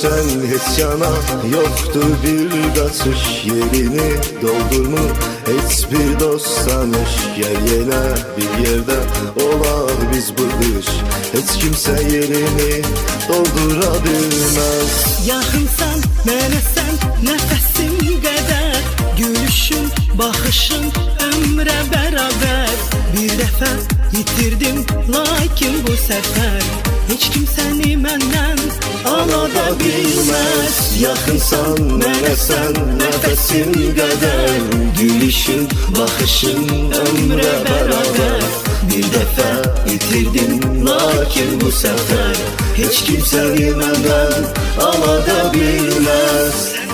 sen heç yana yoktur bir kaçış yerini doldurmu heç bir dost tanış. Gel yine bir yerde olar biz bu kış, heç kimse yerini doldurabilmez. Yaxınsan mənə sən nəfəsim qədər, gülüşün, baxışın ömrə bərabər. Bir dəfə yitirdim lakin bu səfər heç kim səni məndən ala da bilməz. Yaxınsan mənə sən nəfəsim qədər, gülüşün, baxışın ömrə bərabər. Bir dəfə itirdim lakin bu səfər heç kim səni məndən ala da bilməz.